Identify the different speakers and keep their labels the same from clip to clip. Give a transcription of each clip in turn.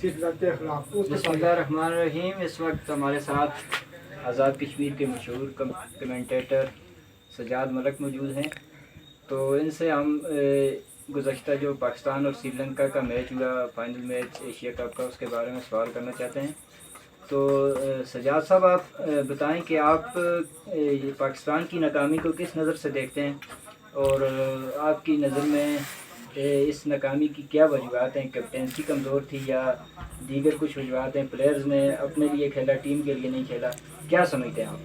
Speaker 1: बिस्मिल्लाहिर्रहमानिर्रहीम। इस वक्त हमारे साथ आज़ाद कश्मीर के मशहूर कमेंटेटर सजाद मलिक मौजूद हैं। तो इनसे हम गुज़श्ता जो पाकिस्तान और श्रीलंका का मैच हुआ, फाइनल मैच एशिया कप का, उसके बारे में सवाल करना चाहते हैं। तो सजाद साहब, आप बताएं कि आप पाकिस्तान की नाकामी को किस नज़र से देखते हैं, और आपकी नज़र में इस नाकामी की क्या वजूहत हैं? कैप्टेंसी कमज़ोर थी या दीगर कुछ वजूहत हैं? प्लेयर्स ने अपने लिए खेला, टीम के लिए नहीं खेला, क्या समझते हैं आप?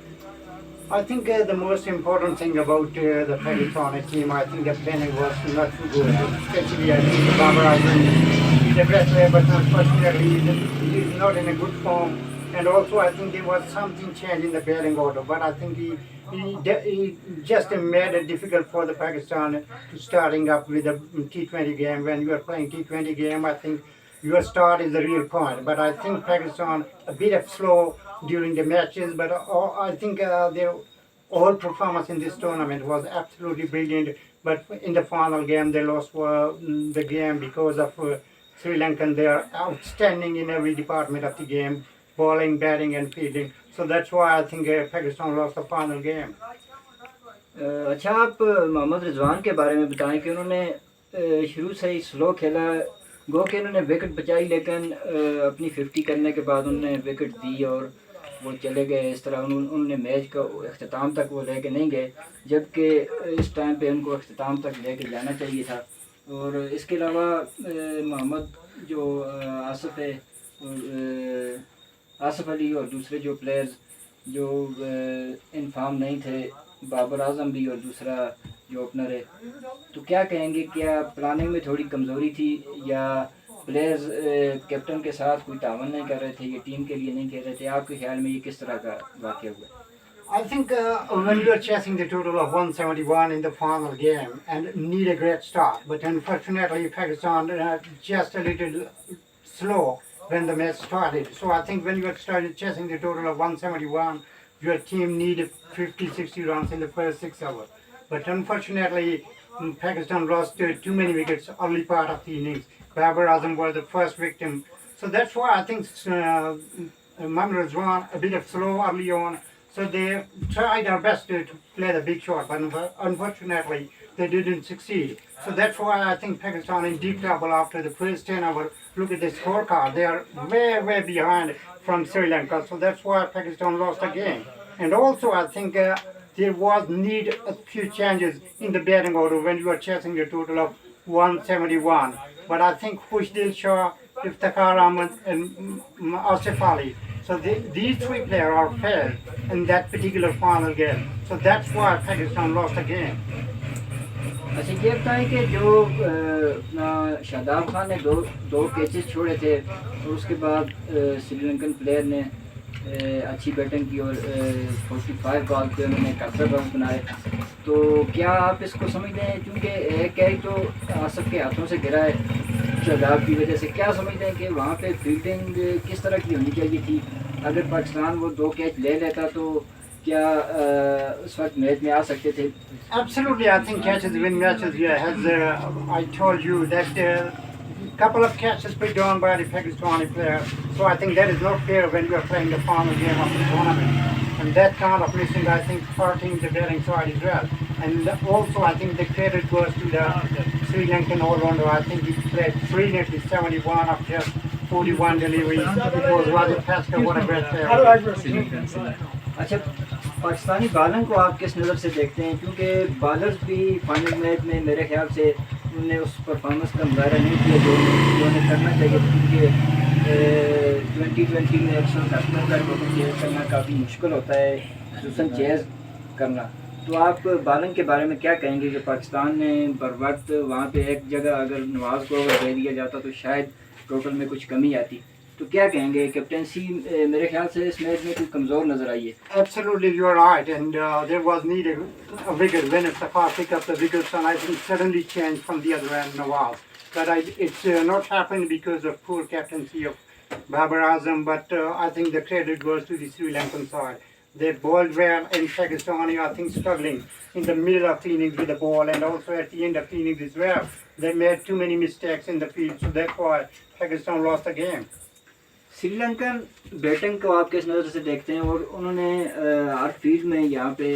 Speaker 2: I think the most important thing about the Pakistani team, I think the planning was not too good. Especially, I think Babar Azam is the best player, but unfortunately, he is not in a good form. And also, I think there was something changed in the batting order. But I think he just made it difficult for the Pakistan to starting up with a T20 game. When you are playing T20 game, I think your start is the real point. But I think Pakistan a bit of slow during the matches, but I think their whole performance in this tournament was absolutely brilliant. But in the final game, they lost the game because of Sri Lankan. They are outstanding in every department of the game, bowling, batting, and fielding. So that's why I think Pakistan lost the final game.
Speaker 1: अच्छा, आप मोहम्मद रिजवान के बारे में बताएं कि उन्होंने शुरू से ही स्लो खेला। गो कि उन्होंने विकेट बचाई, लेकिन अपनी 50 करने के बाद उन्होंने विकेट दी और वो चले गए। इस तरह उन्होंने मैच का अख्ताम तक वो लेके नहीं गए, जबकि इस टाइम पे उनको अख्ताम तक लेके जाना चाहिए था। और इसके अलावा मोहम्मद जो आसिफ है, आसिफ अली और दूसरे जो प्लेयर्स जो इन फॉर्म नहीं थे, बाबर आजम भी और दूसरा जो ओपनर है, तो क्या कहेंगे, क्या प्लानिंग में थोड़ी कमज़ोरी थी या प्लेयर्स कैप्टन के साथ कोई तावन नहीं कर रहे थे, ये टीम के लिए नहीं खेल रहे थे? आपके ख्याल में ये किस तरह का वाक़या हुआ?
Speaker 2: I think when you are chasing the total of 171 in the final game and need a great start, but unfortunately Pakistan just a little slow when the match started. So I think when you had started chasing the total of 171, your team needed 50, 60 runs in the first 6 hours. But unfortunately, Pakistan lost too many wickets early part of the innings. Babar Azam was the first victim. So that's why I think Mohammad Rizwan a bit of slow early on. So they tried their best to play the big shot, but unfortunately they didn't succeed. So that's why I think Pakistan in deep trouble after the first 10 hours. Look at the scorecard; they are way, way behind from Sri Lanka. So that's why Pakistan lost the game. And also I think there was need a few changes in the batting order when you are chasing the total of 171. But I think Khushdil Shah, Iftikhar Ahmed, and Asif Ali. So these three players are failed in that particular final game. So that's why Pakistan lost the game.
Speaker 1: अच्छा, ये बताएं कि जो अपना शादाब खान ने दो catches छोड़े थे और उसके बाद श्रीलंकन प्लेयर ने अच्छी बैटिंग की और 45 बॉल पे उन्होंने 71 रन बनाए, तो क्या आप इसको समझते हैं, क्योंकि एक कैच तो आसिफ के हाथों से गिरा है शादाब की वजह से, क्या समझते हैं कि वहाँ पे फील्डिंग किस तरह की होनी चाहिए थी? अगर पाकिस्तान वो 2 कैच ले लेता तो क्या उस वक्त मैच में आ सकते थे?
Speaker 2: Absolutely, I think catches win matches. Yeah, as I told you that couple of catches put down by the Pakistani player. So I think that is not fair when you are playing the final game of the tournament. And that kind of missing, I think, hurting the batting side as well. And also, I think the credit goes to the Sri Lankan all-rounder. I think he played brilliantly, 71 of just 41 deliveries. It was Raja Paska, what a great player.
Speaker 1: अच्छा, Pakistani bowler को आप किस नज़र से देखते हैं? क्योंकि बालर्स भी फाइनल मैच में मेरे ख्याल से उन्होंने उस परफॉर्मेंस का मुजाहरा नहीं किया जो उन्हें करना चाहिए, क्योंकि 2020 में 170 का टोटल चेज करना काफ़ी मुश्किल होता है, खसूसन चेज करना। तो आप बालन के बारे में क्या कहेंगे कि पाकिस्तान ने बर वक्त वहाँ पे एक जगह अगर नवाज़ को अगर दे दिया जाता तो शायद टोटल में कुछ कमी आती, तो क्या कहेंगे? कैप्टेंसी मेरे ख्याल से इस मैच में कुछ कमज़ोर नज़र आई है।
Speaker 2: Absolutely, you are right, and there was needed a wicket when Iftikhar picked up the wickets, and I think suddenly changed from the other end, Nawaz. But it's not happened because of poor captaincy of Babar Azam, but I think the credit goes to the Sri Lankan side. They bowled well, and Pakistani, I think, struggling in the middle of the innings with the ball, and also at the end of the innings as well. They made too many mistakes in the field, so that's why Pakistan lost the game.
Speaker 1: Sri Lankan batting को आप किस नज़र से देखते हैं? और उन्होंने हर field में यहाँ पे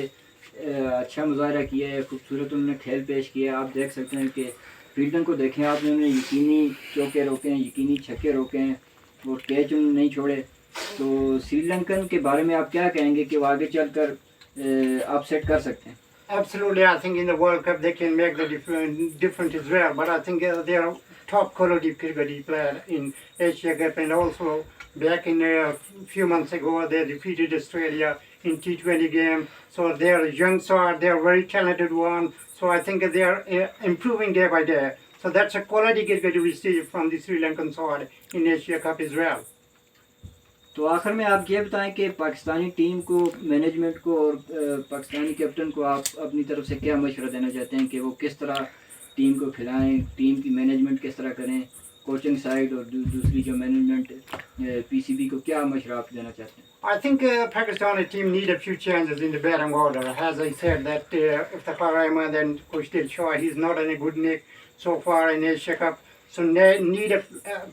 Speaker 1: अच्छा मुजाहरा किया है, खूबसूरत उन्होंने खेल पेश किया है। आप देख सकते हैं कि फील्डिंग को देखें आपने, उन्होंने यकीनी चौके रोके हैं, यकीनी छक्के रोके हैं और कैच उन्होंने नहीं छोड़े। तो श्रीलंकन के बारे में आप क्या कहेंगे कि वो आगे चलकर अपसेट कर सकते हैं?
Speaker 2: Absolutely, I think in the World Cup they can make the difference as well. But I think they are top quality cricket player in Asia Cup, and also back in a few months ago they defeated Australia in T20 game. So they are young side, they are very talented one. So I think they are improving day by day. So that's a quality cricket we see from the Sri Lankan side in Asia Cup as well.
Speaker 1: तो आखिर में आप ये बताएं कि Pakistani team को, management को और पाकिस्तानी कैप्टन को आप अपनी तरफ से क्या मशवरा देना चाहते हैं कि वो किस तरह टीम को खिलाएं, टीम की मैनेजमेंट किस तरह करें, कोचिंग साइड और दूसरी जो मैनेजमेंट पीसीबी को क्या मशवरा आप देना चाहते हैं?
Speaker 2: I think Pakistani team need a few changes in the batting order. As I said, that if the Farahman then Kushtil Shah, he's not in a good nick so far in Asia Cup. So they need a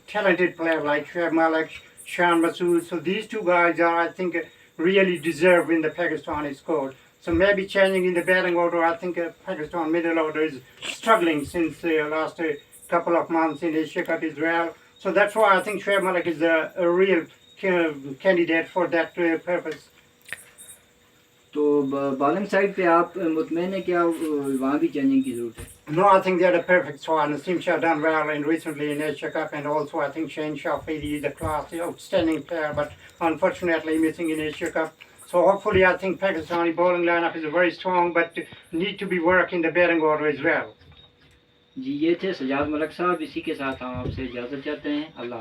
Speaker 2: talented player like Shoaib Malik, Shan Masood. So these two guys are, I think, really deserve in the Pakistani squad. So maybe changing in the batting order. I think Pakistan middle order is struggling since last couple of months in Asia Cup as well. So that's why I think Shoaib Malik is a real candidate for that purpose.
Speaker 1: तो bowling side पे आप मुतमईन है क्या वहाँ भी changing की जरूरत है?
Speaker 2: No, I think they're the perfect squad. Naseem Shah done well in recently in Asia Cup, and also I think Shane Shafiri is a class, outstanding player, but unfortunately missing in Asia Cup. So hopefully I think Pakistani bowling lineup is very strong, but need to be work in the batting order as well.
Speaker 1: जी, ये थे सजाद मलिक साहब। इसी के साथ हम आपसे इजाज़त चाहते हैं। अल्लाह।